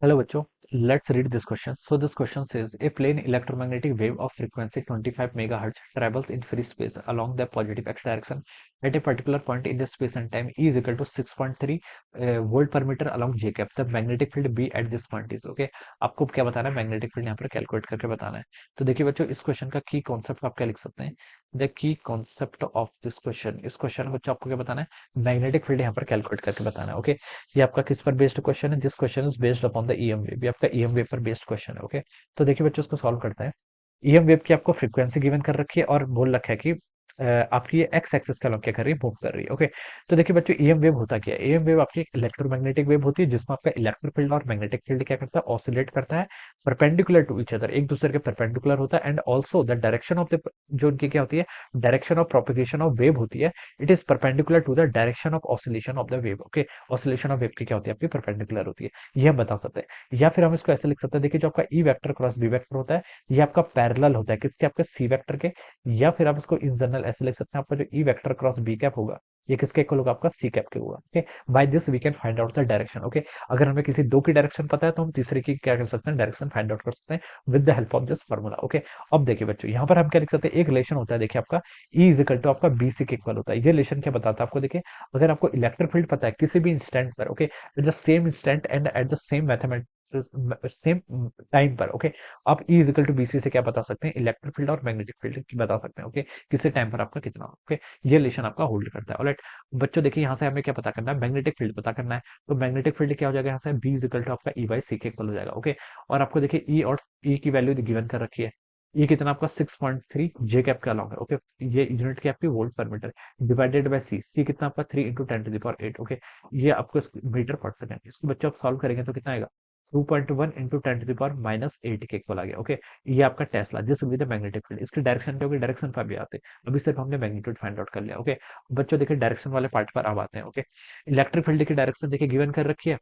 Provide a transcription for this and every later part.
Hello, bachcho. Let's read this question. So this question says a plain electromagnetic wave of frequency 25 megahertz travels in free space along the positive x direction at a particular point in the space and time E is equal to 6.3 volt per meter along j cap. The magnetic field B at this point is okay. आपको क्या बताना है? Magnetic field यहाँ पर calculate करके बताना है. तो देखिए बच्चों, इस क्वेश्चन का की कॉन्सेप्ट आप क्या लिख सकते हैं? The key concept of this question. इस क्वेश्चन बच्चों आपको क्या बताना है? मैग्नेटिक फील्ड यहाँ पर कैलकुलेट करके बताना है. ओके. ये आपका किस पर बेस्ड क्वेश्चन है? This question is based upon the EM wave. ये आपका ईएम वेव पर बेस्ड क्वेश्चन है. ओके. तो देखिए बच्चों, इसको सॉल्व करते हैं. ईएम वेव की आपको फ्रीक्वेंसी गिवन कर रखी है और बोल रखा है कि आपकी ये एक्स एक्सिस का क्या कर रही है? मूव कर रही है. ओके. तो देखिए बच्चों, ईएम वेव होता क्या है? ईएम वेव आपकी इलेक्ट्रोमैग्नेटिक वेव होती है जिसमें आपका इलेक्ट्रिक फील्ड और मैग्नेटिक फील्ड क्या करता है? ऑसिलेट करता है परपेंडिकुलर टू ईच अदर, एक दूसरे के परपेंडिकुलर होता है. And also the direction of the, जो उनकी क्या होती है, direction of propagation of wave होती है, it is perpendicular to the direction of oscillation of the wave. Okay. Oscillation of wave की क्या होती है? आपकी परपेंडिकुलर होती है. ये हम बता सकते हैं. या फिर हम इसको ऐसे लिख सकते हैं. देखिए, जो आपका E vector cross B vector होता है, ये आपका पैरेलल होता है किसके? आपके सी वेक्टर के. या फिर आप इसको इन जनरल ऐसे लिख सकते हैं. आपका जो E vector cross B cap होगा, ये किसके इक्वल होगा? आपका सी कैप के होगा. Okay. By this we can find out the direction. Okay. अगर हमें किसी दो की डायरेक्शन पता है तो हम तीसरे की क्या कर सकते हैं? डायरेक्शन फाइंड आउट कर सकते हैं with the help of this formula. Okay. अब देखिए बच्चों, यहाँ पर हम क्या लिख सकते हैं? एक रिलेशन होता है. देखिए, आपका ई इज इक्वल टू आपका बी सी के इक्वल होता है. ये रिलेशन क्या बताता है आपको? देखिए, अगर आपको इलेक्ट्रिक फील्ड पता है किसी भी इंस्टेंट पर, okay, at the same instant and at the same mathematics same time पर, ओके, आप E is equal to B C से क्या बता सकते हैं? इलेक्ट्रिक फील्ड और मैग्नेटिक फील्ड की बता सकते हैं. ओके. किसी टाइम पर आपका कितना, ओके. ये रिलेशन आपका होल्ड करता है. ऑलराइट. बच्चों देखिए, यहाँ से हमें क्या पता करना है? मैग्नेटिक फील्ड पता करना है. तो मैग्नेटिक फील्ड क्या हो जाएगा? यहाँ से बी इज इक्वल टू आपका ई बाई सी के इक्वल हो जाएगा. ओके. और आपको देखिए ई और ई की वैल्यू गिवन कर रखी है. ये कितना आपका 6.3 जे कैप का अलॉन्ग है. ओके. ये यूनिट की आपकी वोल्ट पर मीटर डिवाइडेड बाय सी. सी कितना आपका? 3 into 10 to the power 8. Okay. ये आपको मीटर पर सेकंड. इसको बच्चों आप सॉल्व करेंगे तो कितना आएगा? 2.1 इंटू 10 to the power -8 के इक्वल आ गया. ओके. ये आपका Tesla, this with the magnetic field. इसकी डायरेक्शन क्या होगी? डायरेक्शन पर भी आते हैं. अभी सिर्फ हमने मैग्नीट्यूड फाइंड आउट कर लिया. ओके. बच्चों देखिए, डायरेक्शन वाले पार्ट पर अब आते हैं. ओके. इलेक्ट्रिक फील्ड की डायरेक्शन देखिए गिवन कर रखी है.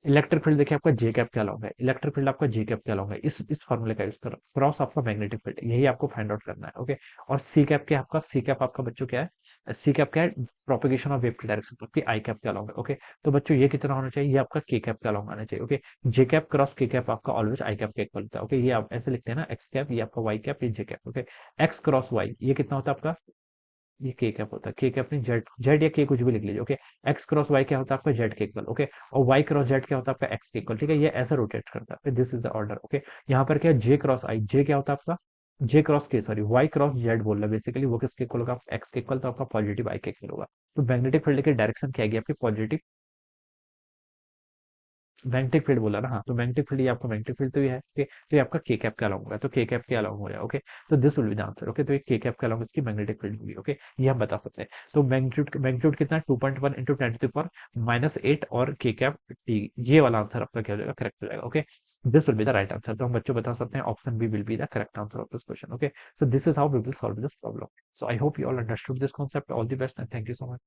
इलेक्ट्रिक फील्ड देखिए, आपका जे कैप क्या लॉन्ग है? इलेक्ट्रिक फील्ड आपका जे कैप क्या लॉन्ग है? इस फॉर्मूले का यूज करो. क्रॉस आपका मैग्नेटिक फील्ड, यही आपको फाइंड आउट करना है. ओके. और सी कैप क्या है आपका? सी कैप आपका बच्चों क्या है? सी कैप क्या है? प्रोपिगेशन ऑफ वेव की डायरेक्शन. आपकी आई कैप क्या लॉन्ग है? ओके. तो बच्चों ये कितना होना चाहिए? ये आपका के कैप क्या लॉन्ग आना चाहिए. ओके. जे कैप क्रॉस के कैप आपका ऑलवेज आई कैप के इक्वल होता है. ओके. ये आप ऐसे लिखते हैं ना, एक्स कैप, ये आपका वाई कैप, ये J cap. Okay. X cross Y ये कितना होता है आपका? ये के कैप होता है. के कैप नहीं, जेड, जेड या के कुछ भी लिख लीजिए. ओके. एक्स क्रॉस वाई क्या होता है आपका? जेड के इक्वल. ओके. और वाई क्रॉस जेड क्या होता है आपका? एक्स के इक्वल. ठीक है. ये ऐसा रोटेट करता है. This is the order. Okay. यहाँ पर क्या? जे क्रॉस आई. जे क्या होता है आपका? जे क्रॉस के, सॉरी, वाई क्रॉस जेड बोल रहा है बेसिकली. वो किसके इक्वल होगा? एक्स के इक्वल. तो आपका पॉजिटिव आई के इक्वल होगा. तो मैग्नेटिक फील्ड की डायरेक्शन क्या आएगी आपकी? पॉजिटिव. मैग्नेटिक फील्ड बोला ना, हाँ. तो मैग्नेटिक फील्ड, ये आपका मैग्नेटिक फील्ड तो ये है. ओके. तो ये आपका के कैप का अलॉन्ग होगा. तो के कैप के अलॉन्ग हो जाएगा. ओके. तो this will be the answer. Okay. तो ये के कैप का अलॉन्ग इसकी मैग्नेटिक फील्ड होगी. ओके. ये हम बता सकते हैं. तो मैग्नीट्यूड मैग्नीट्यूड कितना? 2.1 इंटू 10 to the power -8 और के कैप टी. ये वाला आंसर आपका क्या हो जाएगा? करेक्ट हो जाएगा. Okay. This will be the right answer. तो हम बच्चों बता सकते हैं option B will be the correct answer of this question. Okay. So this is how we will solve this problem. So I hope you all understood this concept. All the best and thank you so much.